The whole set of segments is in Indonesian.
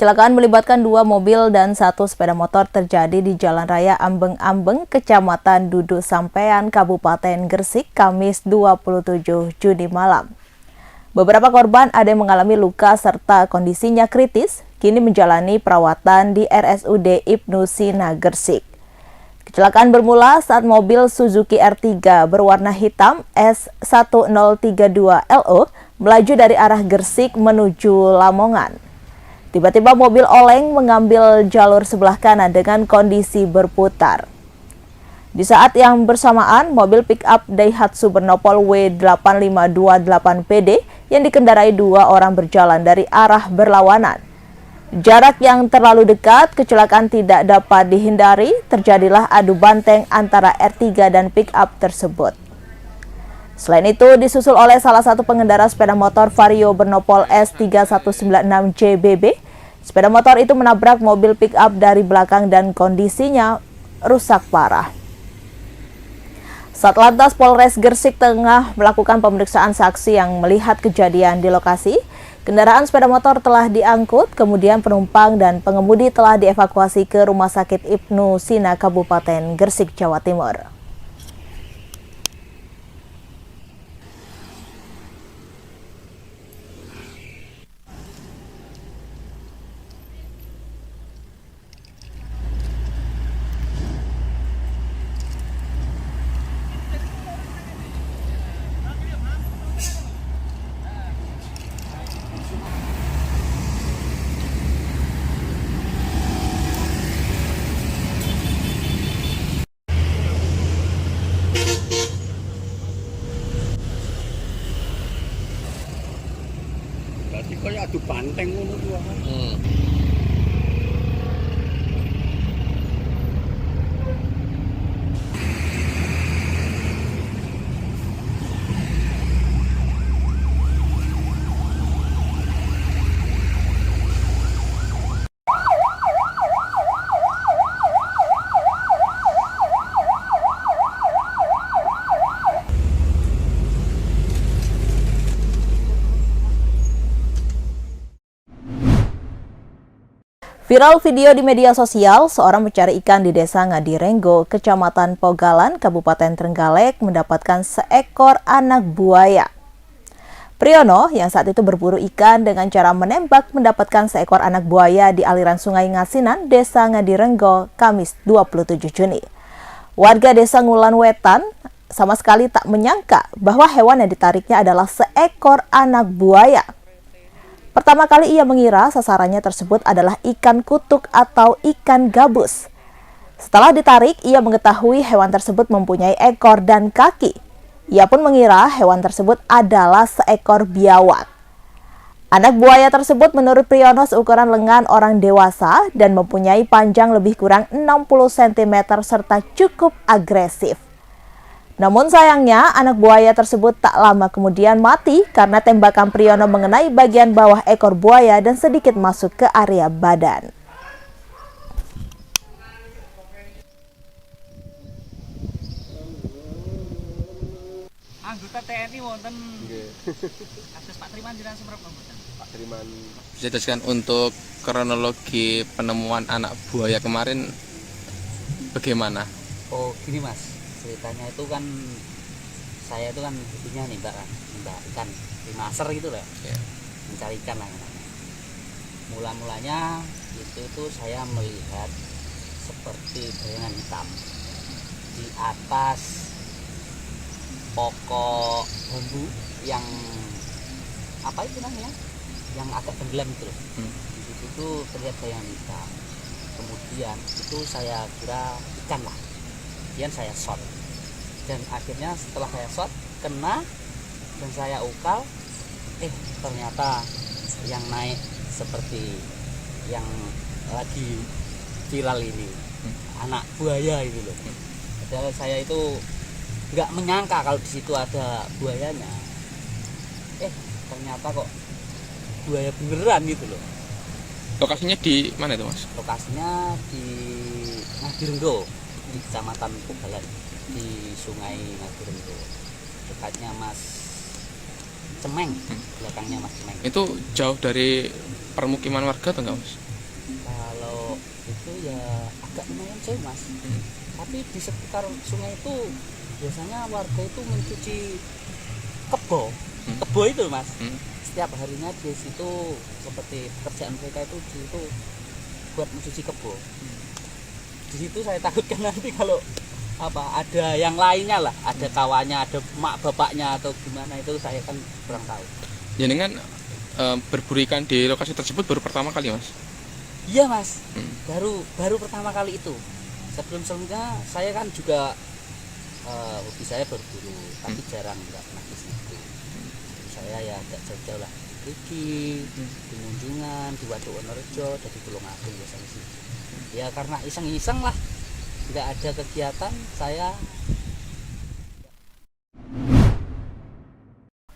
Kecelakaan melibatkan 2 mobil dan 1 sepeda motor terjadi di Jalan Raya Ambeng-Ambeng, Kecamatan Dudu Sampean, Kabupaten Gresik, Kamis 27 Juni malam. Beberapa korban ada yang mengalami luka serta kondisinya kritis, kini menjalani perawatan di RSUD Ibnu Sina, Gresik. Kecelakaan bermula saat mobil Suzuki R3 berwarna hitam S1032LO melaju dari arah Gresik menuju Lamongan. Tiba-tiba mobil oleng mengambil jalur sebelah kanan dengan kondisi berputar. Di saat yang bersamaan, mobil pick-up Daihatsu Bernopol W8528PD yang dikendarai 2 orang berjalan dari arah berlawanan. Jarak yang terlalu dekat, kecelakaan tidak dapat dihindari, terjadilah adu banteng antara R3 dan pick-up tersebut. Selain itu, disusul oleh salah satu pengendara sepeda motor Vario Bernopol S3196JBB. Sepeda motor itu menabrak mobil pick-up dari belakang dan kondisinya rusak parah. Satlantas Polres Gresik tengah melakukan pemeriksaan saksi yang melihat kejadian di lokasi. Kendaraan sepeda motor telah diangkut, kemudian penumpang dan pengemudi telah dievakuasi ke Rumah Sakit Ibnu Sina, Kabupaten Gresik, Jawa Timur. Berarti kaya adu banteng ngono kuwi. Viral video di media sosial, seorang pencari ikan di Desa Ngadirenggo, Kecamatan Pogalan, Kabupaten Trenggalek mendapatkan seekor anak buaya. Priyono yang saat itu berburu ikan dengan cara menembak mendapatkan seekor anak buaya di aliran Sungai Ngasinan, Desa Ngadirenggo, Kamis 27 Juni. Warga Desa Ngulan Wetan sama sekali tak menyangka bahwa hewan yang ditariknya adalah seekor anak buaya. Pertama kali ia mengira sasarannya tersebut adalah ikan kutuk atau ikan gabus. Setelah ditarik, ia mengetahui hewan tersebut mempunyai ekor dan kaki. Ia pun mengira hewan tersebut adalah seekor biawak. Anak buaya tersebut menurut Priyono seukuran lengan orang dewasa dan mempunyai panjang lebih kurang 60 cm serta cukup agresif. Namun sayangnya, anak buaya tersebut tak lama kemudian mati karena tembakan Priyono mengenai bagian bawah ekor buaya dan sedikit masuk ke area badan. Anggota TNI wonten. Atas Pak Triman jenengan semerap mboten? Pak Triman. Bisa jelaskan untuk kronologi penemuan anak buaya kemarin bagaimana? Oh gini Mas, ceritanya itu kan saya itu kan hobinya nih mbak ikan di maser gitu lah, mencari ikan lah. Mulanya itu saya melihat seperti bayangan hitam di atas pokok bambu yang apa itu namanya, yang agak tenggelam gitu loh. Di situ tuh terlihat bayangan hitam. Kemudian itu saya kira ikan lah. Kemudian saya shot dan akhirnya setelah saya shot kena dan saya ukal, ternyata yang naik seperti yang lagi viral ini, anak buaya itu loh. Padahal saya itu nggak menyangka kalau di situ ada buayanya. Ternyata kok buaya beneran gitu loh. Lokasinya di mana itu, Mas? Lokasinya di Ngadirenggo, di Kecamatan Pogalan, di Sungai Ngadirenggo, dekatnya Mas Cemeng, belakangnya Mas Cemeng. Itu jauh dari permukiman warga atau enggak, Mas? ya agak lumayan jauh mas. Tapi di sekitar sungai itu biasanya warga itu mencuci kebo itu mas. Setiap harinya di situ seperti pekerjaan mereka itu di situ buat mencuci kebo. Di situ saya takutkan nanti kalau ada yang lainnya lah, ada kawannya, ada mak bapaknya atau gimana, itu saya kan kurang tahu. Jadi kan berburu ikan di lokasi tersebut baru pertama kali mas? Iya mas, baru pertama kali itu. Sebelumnya saya kan juga hobi saya berburu, tapi jarang nggak pernah ke situ. Saya ya agak jauh-jauh lah, di Munjungan, di Waduk Wonorejo, dari Tulungagung biasanya sih. Ya karena iseng-iseng lah, nggak ada kegiatan saya.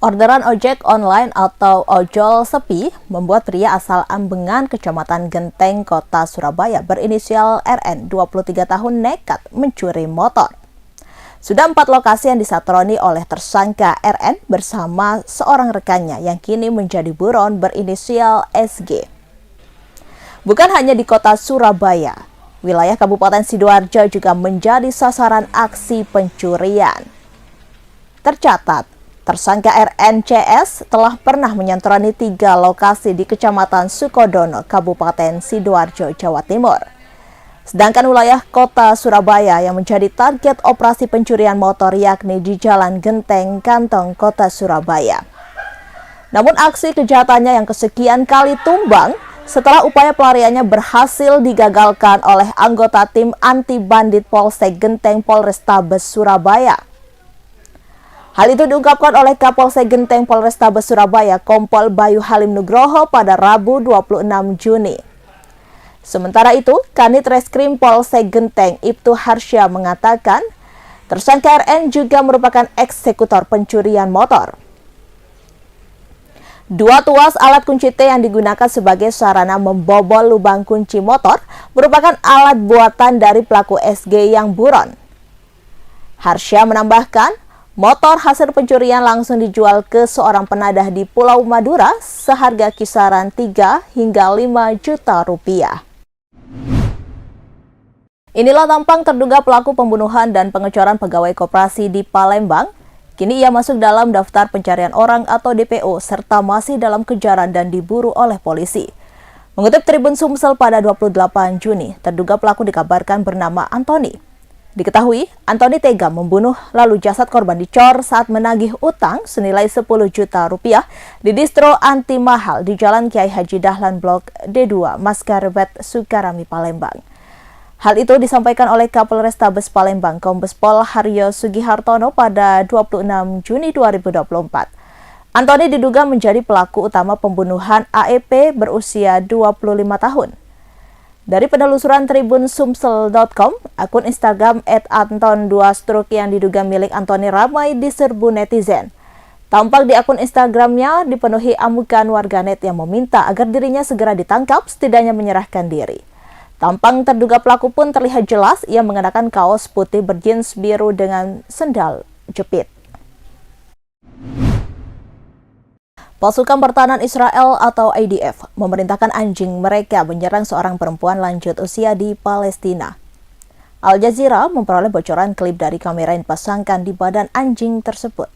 Orderan ojek online atau ojol sepi membuat pria asal Ambengan, Kecamatan Genteng, Kota Surabaya berinisial RN, 23 tahun nekat mencuri motor. Sudah 4 lokasi yang disatroni oleh tersangka RN bersama seorang rekannya yang kini menjadi buron berinisial SG. Bukan hanya di Kota Surabaya, wilayah Kabupaten Sidoarjo juga menjadi sasaran aksi pencurian. Tercatat, tersangka RNCS telah pernah menyantroni 3 lokasi di Kecamatan Sukodono, Kabupaten Sidoarjo, Jawa Timur. Sedangkan wilayah Kota Surabaya yang menjadi target operasi pencurian motor yakni di Jalan Genteng, Kantong, Kota Surabaya. Namun aksi kejahatannya yang kesekian kali tumbang setelah upaya pelariannya berhasil digagalkan oleh anggota tim anti bandit Polsek Genteng Polrestabes Surabaya. Hal itu diungkapkan oleh Kapolsek Genteng Polrestabes Surabaya Kompol Bayu Halim Nugroho pada Rabu 26 Juni. Sementara itu, Kanit Reskrim Polsek Genteng Ibtu Harsya mengatakan tersangka RN juga merupakan eksekutor pencurian motor. 2 tuas alat kunci T yang digunakan sebagai sarana membobol lubang kunci motor merupakan alat buatan dari pelaku SG yang buron. Harsya menambahkan, motor hasil pencurian langsung dijual ke seorang penadah di Pulau Madura seharga kisaran 3 hingga 5 juta rupiah. Inilah tampang terduga pelaku pembunuhan dan pengecoran pegawai koperasi di Palembang. Kini ia masuk dalam daftar pencarian orang atau DPO serta masih dalam kejaran dan diburu oleh polisi. Mengutip Tribun Sumsel pada 28 Juni, terduga pelaku dikabarkan bernama Antoni. Diketahui, Antoni tega membunuh lalu jasad korban dicor saat menagih utang senilai 10 juta rupiah di distro anti mahal di Jalan Kiai Haji Dahlan Blok D2, Maskarebet, Sukarami, Palembang. Hal itu disampaikan oleh Kapolrestabes Palembang Kombes Pol Haryo Sugihartono pada 26 Juni 2024. Antoni diduga menjadi pelaku utama pembunuhan AEP berusia 25 tahun. Dari penelusuran Tribun Sumsel.com, akun Instagram @anton2struk yang diduga milik Antoni ramai diserbu netizen. Tampak di akun Instagramnya dipenuhi amukan warganet yang meminta agar dirinya segera ditangkap, setidaknya menyerahkan diri. Tampang terduga pelaku pun terlihat jelas, ia mengenakan kaos putih berjeans biru dengan sendal jepit. Pasukan Pertahanan Israel atau IDF memerintahkan anjing mereka menyerang seorang perempuan lanjut usia di Palestina. Al Jazeera memperoleh bocoran klip dari kamera yang dipasangkan di badan anjing tersebut.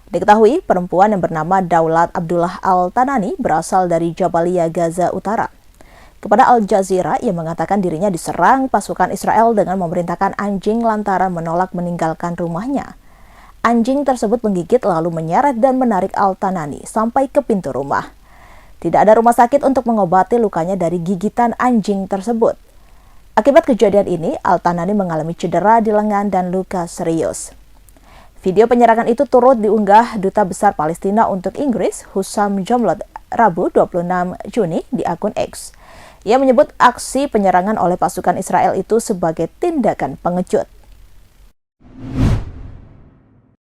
Diketahui perempuan yang bernama Daulat Abdullah Al-Tanani berasal dari Jabalia, Gaza Utara. Kepada Al Jazeera, ia mengatakan dirinya diserang pasukan Israel dengan memerintahkan anjing lantaran menolak meninggalkan rumahnya. Anjing tersebut menggigit lalu menyeret dan menarik Al-Tanani sampai ke pintu rumah. Tidak ada rumah sakit untuk mengobati lukanya dari gigitan anjing tersebut. Akibat kejadian ini, Al-Tanani mengalami cedera di lengan dan luka serius. Video penyerangan itu turut diunggah Duta Besar Palestina untuk Inggris, Hussam Jomlot, Rabu 26 Juni di akun X. Ia menyebut aksi penyerangan oleh pasukan Israel itu sebagai tindakan pengecut.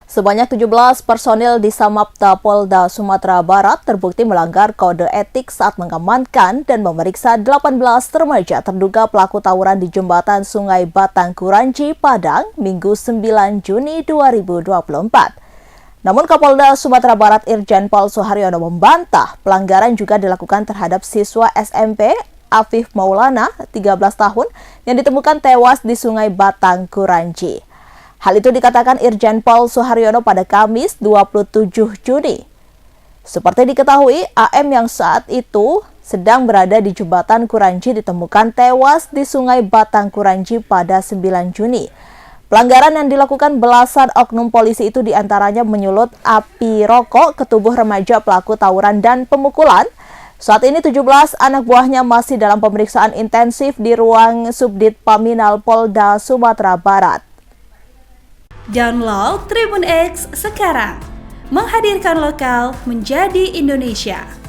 Sebanyak 17 personil di Samapta Polda Sumatera Barat terbukti melanggar kode etik saat mengamankan dan memeriksa 18 remaja terduga pelaku tawuran di jembatan Sungai Batang Kuranci, Padang, Minggu 9 Juni 2024. Namun Kapolda Sumatera Barat Irjen Pol Suharyono membantah pelanggaran juga dilakukan terhadap siswa SMP Afif Maulana, 13 tahun, yang ditemukan tewas di Sungai Batang, Kuranji. Hal itu dikatakan Irjen Pol Suharyono pada Kamis 27 Juni. Seperti diketahui, AM yang saat itu sedang berada di jembatan Kuranji ditemukan tewas di Sungai Batang, Kuranji pada 9 Juni. Pelanggaran yang dilakukan belasan oknum polisi itu diantaranya menyulut api rokok ke tubuh remaja pelaku tawuran dan pemukulan. Saat ini 17 anak buahnya masih dalam pemeriksaan intensif di ruang Subdit Paminal Polda Sumatera Barat. Download Tribun X sekarang, menghadirkan lokal menjadi Indonesia.